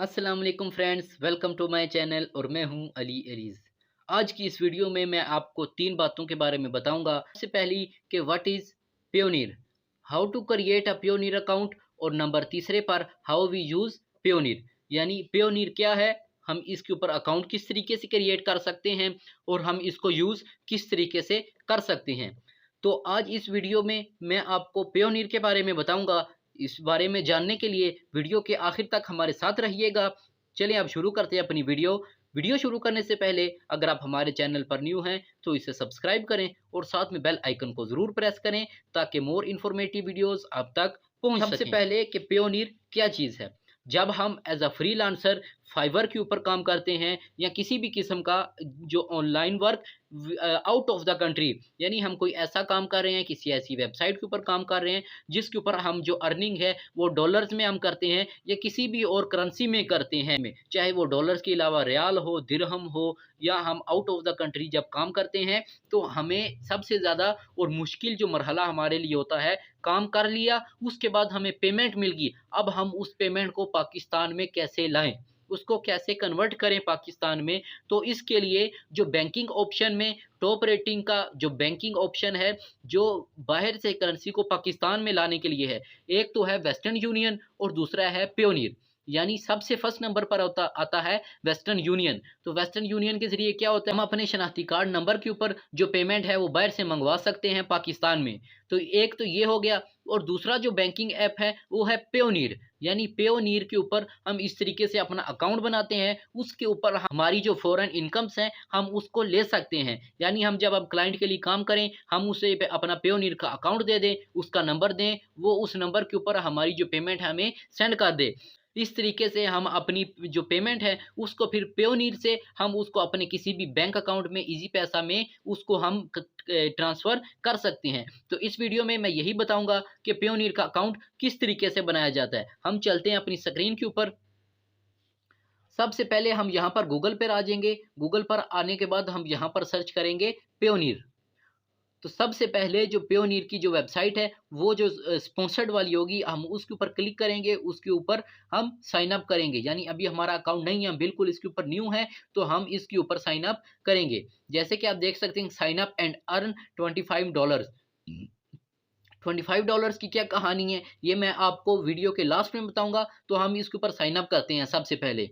अस्सलाम वालेकुम friends, welcome to my channel और मैं हूं अली एरीज़। आज की इस वीडियो में मैं आपको 3 बातों के बारे में बताऊंगा। सबसे पहली कि what is Payoneer, how to create a Payoneer account, और नंबर तीसरे पर हाउ वी यूज़ पायोनियर, यानी पायोनियर क्या है, हम इसके ऊपर अकाउंट किस तरीके से क्रिएट कर सकते हैं और हम इसको यूज़ किस तरीके से कर सकते हैं। तो आज इस वीडियो में मैं आपको पायोनियर के बारे में बताऊंगा। इस बारे में जानने के लिए वीडियो के आखिर तक हमारे साथ रहिएगा। चलिए अब शुरू करते हैं अपनी वीडियो शुरू करने से पहले अगर आप हमारे चैनल पर न्यू हैं तो इसे सब्सक्राइब करें और साथ में बेल आइकन को ज़रूर प्रेस करें ताकि मोर इन्फॉर्मेटिव वीडियोस आप तक पहुंच सकें। सबसे पहले कि पायोनियर क्या चीज़ है। जब हम एज अ फ्रीलांसर फाइवर के ऊपर काम करते हैं या किसी भी किस्म का जो online work out of the country, यानी हम कोई ऐसा काम कर रहे हैं, किसी ऐसी वेबसाइट के ऊपर काम कर रहे हैं जिसके ऊपर हम जो अर्निंग है वो डॉलर्स में हम करते हैं या किसी भी और करेंसी में करते हैं, चाहे वो डॉलर्स के अलावा रियाल हो, दिरहम हो, या हम आउट ऑफ द कंट्री जब काम करते हैं तो हमें सबसे ज़्यादा और मुश्किल जो मरहला हमारे लिए होता है, काम कर लिया उसके बाद हमें पेमेंट मिल गई, अब हम उस पेमेंट को पाकिस्तान में कैसे लाएं, उसको कैसे कन्वर्ट करें पाकिस्तान में। तो इसके लिए जो बैंकिंग ऑप्शन में टॉप रेटिंग का जो बैंकिंग ऑप्शन है जो बाहर से करेंसी को पाकिस्तान में लाने के लिए है, एक तो है वेस्टर्न यूनियन और दूसरा है पायोनियर। यानी सबसे फर्स्ट नंबर पर आता है वेस्टर्न यूनियन। तो वेस्टर्न यूनियन के जरिए क्या होता है, हम अपने शनाख्ती कार्ड नंबर के ऊपर जो पेमेंट है वो बाहर से मंगवा सकते हैं पाकिस्तान में। तो एक तो ये हो गया, और दूसरा जो बैंकिंग ऐप है वो है पायोनियर। यानी पायोनियर के ऊपर हम इस तरीके से अपना अकाउंट बनाते हैं, उसके ऊपर हमारी जो फॉरेन इनकम्स हैं हम उसको ले सकते हैं। यानी हम जब अब क्लाइंट के लिए काम करें, हम उसे अपना पायोनियर का अकाउंट दे दें, उसका नंबर दें, वो उस नंबर के ऊपर हमारी जो पेमेंट है हमें सेंड कर दे। इस तरीके से हम अपनी जो पेमेंट है उसको फिर पायोनियर से हम उसको अपने किसी भी बैंक अकाउंट में इजी पैसा में उसको हम ट्रांसफ़र कर सकते हैं। तो इस वीडियो में मैं यही बताऊंगा कि पायोनियर का अकाउंट किस तरीके से बनाया जाता है। हम चलते हैं अपनी स्क्रीन के ऊपर। सबसे पहले हम यहाँ पर गूगल पर आ जाएंगे। गूगल पर आने के बाद हम यहाँ पर सर्च करेंगे पायोनियर। तो सबसे पहले जो पायोनियर की जो वेबसाइट है वो जो स्पॉन्सर्ड वाली होगी, हम उसके ऊपर क्लिक करेंगे, उसके ऊपर हम साइन अप करेंगे। यानी अभी हमारा अकाउंट नहीं है, हम बिल्कुल इसके ऊपर न्यू है, तो हम इसके ऊपर साइन अप करेंगे। जैसे कि आप देख सकते हैं, साइन अप एंड अर्न $25। $25 की क्या कहानी है ये मैं आपको वीडियो के लास्ट में बताऊंगा। तो हम इसके ऊपर साइन अप करते हैं। सबसे पहले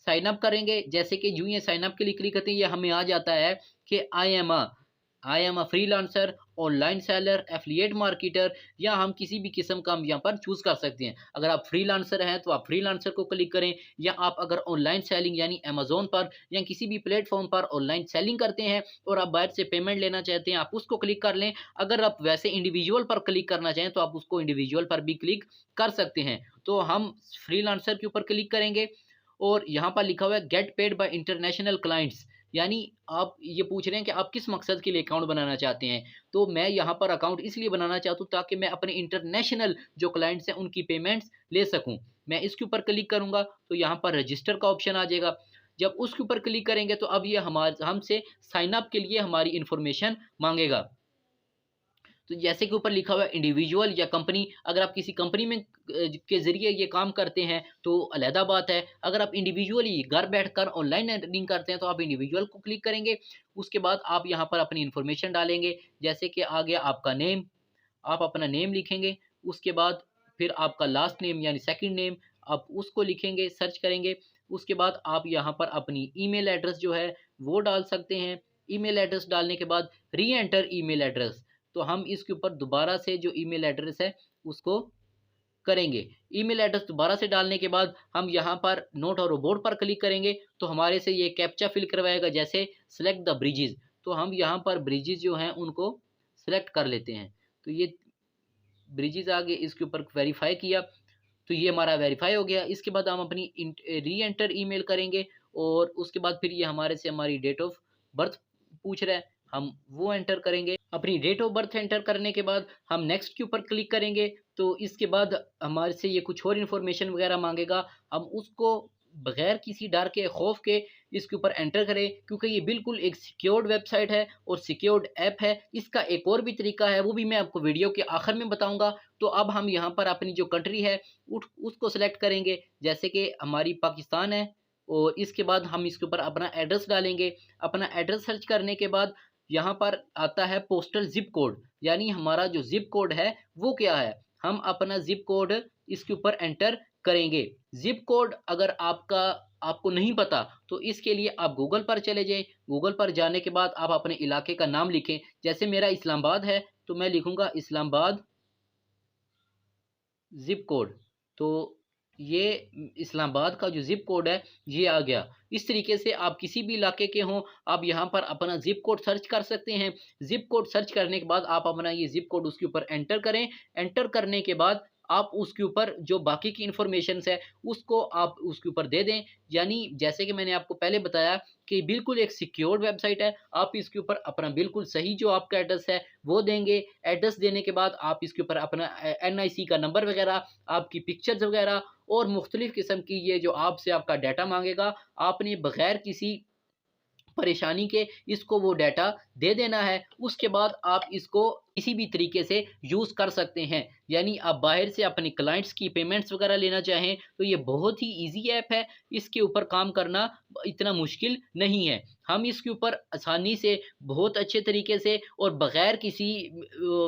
साइन अप करेंगे, जैसे कि यूं ये साइन अप के लिए क्लिक करते हैं, ये हमें आ जाता है कि I am a freelancer, online seller, affiliate marketer, या हम किसी भी किस्म का हम यहाँ पर चूज़ कर सकते हैं। अगर आप फ्रीलांसर हैं तो आप फ्रीलांसर को क्लिक करें, या आप अगर ऑनलाइन सेलिंग यानी अमेजोन पर या किसी भी प्लेटफॉर्म पर ऑनलाइन सेलिंग करते हैं और आप बाहर से पेमेंट लेना चाहते हैं, आप उसको क्लिक कर लें। अगर आप वैसे इंडिविजुअल पर क्लिक करना चाहें तो आप उसको इंडिविजुअल पर भी क्लिक कर सकते हैं। तो हम फ्रीलांसर के ऊपर क्लिक करेंगे और यहाँ पर लिखा हुआ है get paid by international clients. यानी आप ये पूछ रहे हैं कि आप किस मकसद के लिए अकाउंट बनाना चाहते हैं। तो मैं यहाँ पर अकाउंट इसलिए बनाना चाहता हूँ ताकि मैं अपने इंटरनेशनल जो क्लाइंट्स हैं उनकी पेमेंट्स ले सकूँ। मैं इसके ऊपर क्लिक करूँगा तो यहाँ पर रजिस्टर का ऑप्शन आ जाएगा। जब उसके ऊपर क्लिक करेंगे तो अब ये हमसे साइन अप के लिए हमारी इंफॉर्मेशन मांगेगा। तो जैसे कि ऊपर लिखा हुआ है इंडिविजुअल या कंपनी, अगर आप किसी कंपनी में के ज़रिए ये काम करते हैं तो अलहदा बात है। अगर आप इंडिविजुअली घर बैठकर ऑनलाइन अर्निंग करते हैं तो आप इंडिविजुअल को क्लिक करेंगे। उसके बाद आप यहाँ पर अपनी इन्फॉर्मेशन डालेंगे, जैसे कि आ गया आपका नेम, आप अपना नेम लिखेंगे। उसके बाद फिर आपका लास्ट नेम यानी सेकंड नेम, आप उसको लिखेंगे, सर्च करेंगे। उसके बाद आप यहाँ पर अपनी ईमेल एड्रेस जो है वो डाल सकते हैं। ईमेल एड्रेस डालने के बाद री एंटर ईमेल एड्रेस, तो हम इसके ऊपर दोबारा से जो ईमेल एड्रेस है उसको करेंगे। ईमेल एड्रेस दोबारा से डालने के बाद हम यहाँ पर नोट और रोबोट पर क्लिक करेंगे तो हमारे से ये कैप्चा फिल करवाएगा, जैसे सेलेक्ट द ब्रिजेस। तो हम यहाँ पर ब्रिजेस जो हैं उनको सेलेक्ट कर लेते हैं। तो ये ब्रिजेस आगे इसके ऊपर वेरीफाई किया तो ये हमारा वेरीफाई हो गया। इसके बाद हम अपनी री एंटर ईमेल करेंगे और उसके बाद फिर ये हमारे से हमारी डेट ऑफ बर्थ पूछ रहा है, हम वो एंटर करेंगे। अपनी डेट ऑफ बर्थ एंटर करने के बाद हम नेक्स्ट के ऊपर क्लिक करेंगे। तो इसके बाद हमारे से ये कुछ और इन्फॉर्मेशन वगैरह मांगेगा, हम उसको बगैर किसी डर के खौफ के इसके ऊपर एंटर करें, क्योंकि ये बिल्कुल एक सिक्योर्ड वेबसाइट है और सिक्योर्ड ऐप है। इसका एक और भी तरीका है, वो भी मैं आपको वीडियो के आखिर में बताऊंगा। तो अब हम यहाँ पर अपनी जो कंट्री है उसको सेलेक्ट करेंगे, जैसे कि हमारी पाकिस्तान है, और इसके बाद हम इसके ऊपर अपना एड्रेस डालेंगे। अपना एड्रेस सर्च करने के बाद यहाँ पर आता है पोस्टल जिप कोड, यानी हमारा जो जिप कोड है वो क्या है, हम अपना जिप कोड इसके ऊपर एंटर करेंगे। जिप कोड अगर आपको नहीं पता तो इसके लिए आप गूगल पर चले जाएं। गूगल पर जाने के बाद आप अपने इलाके का नाम लिखें। जैसे मेरा इस्लामाबाद है तो मैं लिखूंगा इस्लामाबाद जिप कोड। तो ये इस्लामाबाद का जो जिप कोड है ये आ गया। इस तरीके से आप किसी भी इलाके के हों, आप यहाँ पर अपना जिप कोड सर्च कर सकते हैं। जिप कोड सर्च करने के बाद आप अपना ये जिप कोड उसके ऊपर एंटर करें। एंटर करने के बाद आप उसके ऊपर जो बाकी की इंफॉर्मेशन है उसको आप उसके ऊपर दे दें। यानी जैसे कि मैंने आपको पहले बताया कि बिल्कुल एक सिक्योर्ड वेबसाइट है। आप इसके ऊपर अपना बिल्कुल सही जो आपका एड्रेस है वो देंगे। एड्रेस देने के बाद आप इसके ऊपर अपना NIC का नंबर वगैरह, आपकी पिक्चर्स वगैरह और मुख्तलिफ किस्म की ये जो आपसे आपका डाटा मांगेगा, आपने बगैर किसी परेशानी के इसको वो डाटा दे देना है। उसके बाद आप इसको किसी भी तरीके से यूज़ कर सकते हैं। यानी आप बाहर से अपने क्लाइंट्स की पेमेंट्स वगैरह लेना चाहें तो ये बहुत ही इजी ऐप है। इसके ऊपर काम करना इतना मुश्किल नहीं है। हम इसके ऊपर आसानी से बहुत अच्छे तरीके से और बग़ैर किसी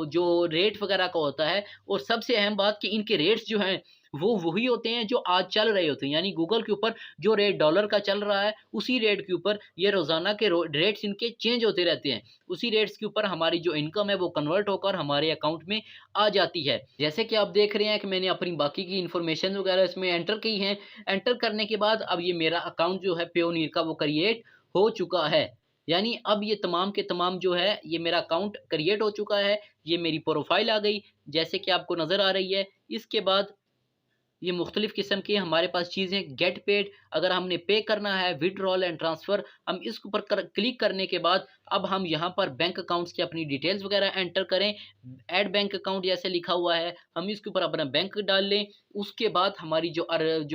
जो रेट वगैरह का होता है, और सबसे अहम बात कि इनके रेट्स जो हैं वो वही होते हैं जो आज चल रहे होते हैं। यानी गूगल के ऊपर जो रेट डॉलर का चल रहा है उसी रेट के ऊपर ये रोज़ाना के रेट्स इनके चेंज होते रहते हैं। उसी रेट्स के ऊपर हमारी जो इनकम है वो कन्वर्ट होकर हमारे अकाउंट में आ जाती है। जैसे कि आप देख रहे हैं कि मैंने अपनी बाकी की इन्फॉर्मेशन वगैरह इसमें एंटर की हैं। एंटर करने के बाद अब ये मेरा अकाउंट जो है पेयोनीर का वो क्रिएट हो चुका है। यानी अब ये तमाम के तमाम जो है ये मेरा अकाउंट क्रिएट हो चुका है। ये मेरी प्रोफाइल आ गई जैसे कि आपको नज़र आ रही है। इसके बाद ये मुख्तलिफ़ किस्म की हमारे पास चीज़ें गेट पेड, अगर हमने पे करना है, विड्रॉल एंड ट्रांसफ़र, हम इसके ऊपर क्लिक करने के बाद अब हम यहाँ पर बैंक अकाउंट्स की अपनी डिटेल्स वगैरह एंटर करें। ऐड बैंक अकाउंट जैसे लिखा हुआ है हम इसके ऊपर अपना बैंक डाल लें। उसके बाद हमारी जो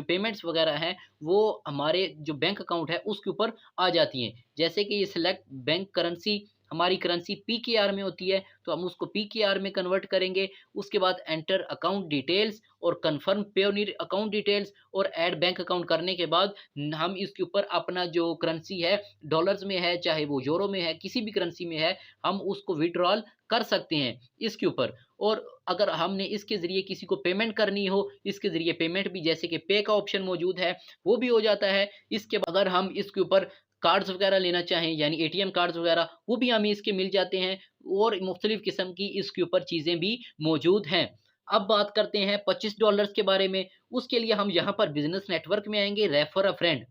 पेमेंट्स वगैरह हैं वो हमारे जो बैंक अकाउंट है उसके ऊपर आ जाती हैं। जैसे कि ये सिलेक्ट बैंक करेंसी, हमारी करेंसी PKR में होती है तो हम उसको PKR में कन्वर्ट करेंगे। उसके बाद एंटर अकाउंट डिटेल्स और कन्फर्म पेयोनीर अकाउंट डिटेल्स और ऐड बैंक अकाउंट करने के बाद हम इसके ऊपर अपना जो करेंसी है डॉलर्स में है चाहे वो यूरो में है, किसी भी करेंसी में है, हम उसको विड्रॉल कर सकते हैं इसके ऊपर। और अगर हमने इसके ज़रिए किसी को पेमेंट करनी हो, इसके ज़रिए पेमेंट भी जैसे कि पे का ऑप्शन मौजूद है वो भी हो जाता है। इसके बाद अगर हम इसके ऊपर कार्ड्स वगैरह लेना चाहें यानी ATM कार्ड्स वगैरह वो भी हमें इसके मिल जाते हैं, और मुख्तलिफ़ किस्म की इसके ऊपर चीज़ें भी मौजूद हैं। अब बात करते हैं $25 के बारे में। उसके लिए हम यहाँ पर बिजनेस नेटवर्क में आएंगे, refer a friend.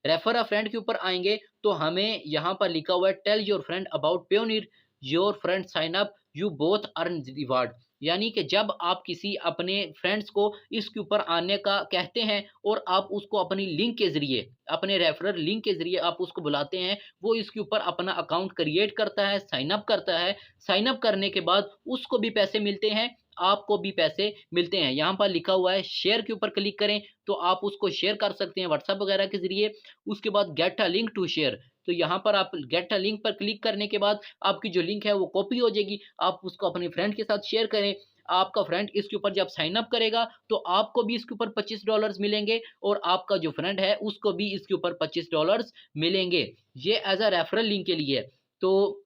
Refer a friend के ऊपर आएंगे तो हमें यहाँ पर लिखा हुआ है tell your friend about Payoneer, your friend sign up, you both earn reward. यानी कि जब आप किसी अपने फ्रेंड्स को इसके ऊपर आने का कहते हैं और आप उसको अपनी लिंक के ज़रिए, अपने रेफरल लिंक के ज़रिए आप उसको बुलाते हैं, वो इसके ऊपर अपना अकाउंट क्रिएट करता है, साइन अप करता है। साइन अप करने के बाद उसको भी पैसे मिलते हैं, आपको भी पैसे मिलते हैं। यहाँ पर लिखा हुआ है शेयर के ऊपर क्लिक करें तो आप उसको शेयर कर सकते हैं व्हाट्सएप वगैरह के ज़रिए। उसके बाद get a link to share, तो यहाँ पर आप गेट अ लिंक पर क्लिक करने के बाद आपकी जो लिंक है वो कॉपी हो जाएगी, आप उसको अपने फ्रेंड के साथ शेयर करें। आपका फ्रेंड इसके ऊपर जब साइन अप करेगा तो आपको भी इसके ऊपर $25 मिलेंगे और आपका जो फ्रेंड है उसको भी इसके ऊपर $25 मिलेंगे। ये एज अ रेफरल लिंक के लिए। तो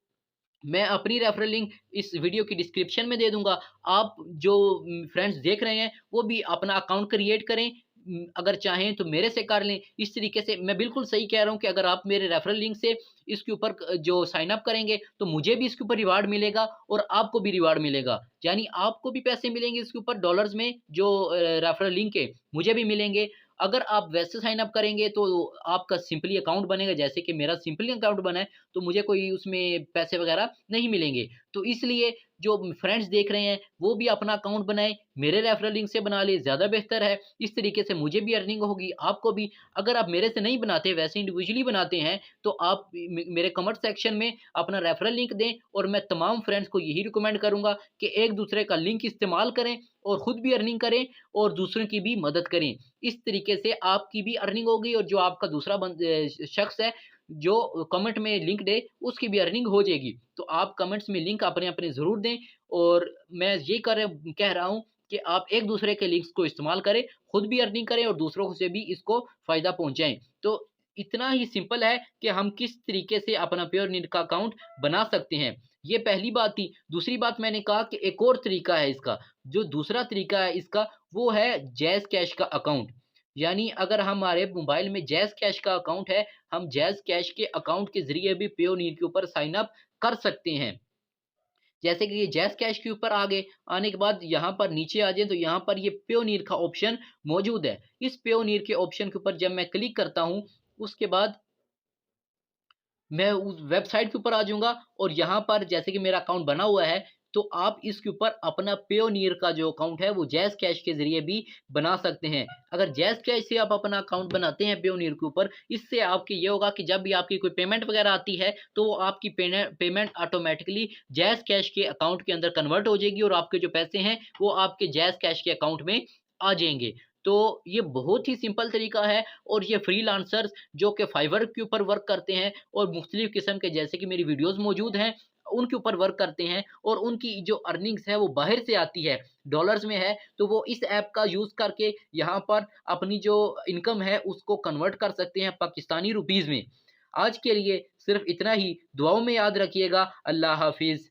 मैं अपनी रेफरल लिंक इस वीडियो की डिस्क्रिप्शन में दे दूंगा। आप जो फ्रेंड्स देख रहे हैं वो भी अपना अकाउंट क्रिएट करें, अगर चाहें तो मेरे से कर लें। इस तरीके से मैं बिल्कुल सही कह रहा हूं कि अगर आप मेरे रेफरल लिंक से इसके ऊपर जो साइन अप करेंगे तो मुझे भी इसके ऊपर रिवार्ड मिलेगा और आपको भी रिवार्ड मिलेगा। यानी आपको भी पैसे मिलेंगे इसके ऊपर डॉलर्स में, जो रेफरल लिंक है मुझे भी मिलेंगे। अगर आप वैसे साइन अप करेंगे तो आपका सिंपली अकाउंट बनेगा, जैसे कि मेरा सिंपली अकाउंट बना है, तो मुझे कोई उसमें पैसे वगैरह नहीं मिलेंगे। तो इसलिए जो फ्रेंड्स देख रहे हैं वो भी अपना अकाउंट बनाएं, मेरे रेफरल लिंक से बना ले, ज़्यादा बेहतर है। इस तरीके से मुझे भी अर्निंग होगी, आपको भी। अगर आप मेरे से नहीं बनाते, वैसे इंडिविजुअली बनाते हैं, तो आप मेरे कमेंट सेक्शन में अपना रेफरल लिंक दें, और मैं तमाम फ्रेंड्स को यही रिकमेंड करूंगा कि एक दूसरे का लिंक इस्तेमाल करें और खुद भी अर्निंग करें और दूसरों की भी मदद करें। इस तरीके से आपकी भी अर्निंग होगी, और जो आपका दूसरा शख्स है जो कमेंट में लिंक दे, उसकी भी अर्निंग हो जाएगी। तो आप कमेंट्स में लिंक अपने अपने ज़रूर दें, और मैं ये कह रहा हूँ कि आप एक दूसरे के लिंक्स को इस्तेमाल करें, खुद भी अर्निंग करें और दूसरों से भी इसको फ़ायदा पहुँचाएँ। तो इतना ही सिंपल है कि हम किस तरीके से अपना प्योरनीर का अकाउंट बना सकते हैं। ये पहली बात थी। दूसरी बात मैंने कहा कि एक और तरीका है इसका, जो दूसरा तरीका है इसका वो है जैज़ कैश का अकाउंट। यानी अगर हमारे मोबाइल में जैज़ कैश का अकाउंट है, हम जैज़ कैश के अकाउंट के ज़रिए भी पेयोनीर के ऊपर साइन अप कर सकते हैं। जैसे कि ये जैज़ कैश के ऊपर आने के बाद यहाँ पर नीचे आ जाए, तो यहाँ पर ये पेयोनीर का ऑप्शन मौजूद है। इस पेयोनीर के ऑप्शन के ऊपर जब मैं क्लिक करता हूँ, उसके बाद मैं उस वेबसाइट के ऊपर आ जाऊँगा, और यहाँ पर जैसे कि मेरा अकाउंट बना हुआ है, तो आप इसके ऊपर अपना पेयोनीर का जो अकाउंट है वो जैज़ कैश के ज़रिए भी बना सकते हैं। अगर जैज़ कैश से आप अपना अकाउंट बनाते हैं पेयोनीर के ऊपर, इससे आपके ये होगा कि जब भी आपकी कोई पेमेंट वगैरह आती है, तो वो आपकी पेमेंट ऑटोमेटिकली जैज़ कैश के अकाउंट के अंदर कन्वर्ट हो जाएगी, और आपके जो पैसे हैं वो आपके जैज़ कैश के अकाउंट में आ जाएँगे। तो ये बहुत ही सिंपल तरीका है, और ये फ्रीलांसर्स जो कि फाइवर के ऊपर वर्क करते हैं, और मुख्तलिफ किस्म के, जैसे कि मेरी वीडियोज़ मौजूद हैं, उनके ऊपर वर्क करते हैं, और उनकी जो अर्निंग्स है वो बाहर से आती है, डॉलर्स में है, तो वो इस ऐप का यूज़ करके यहाँ पर अपनी जो इनकम है उसको कन्वर्ट कर सकते हैं पाकिस्तानी रुपीज़ में। आज के लिए सिर्फ इतना ही। दुआओं में याद रखिएगा। अल्लाह हाफ़िज़।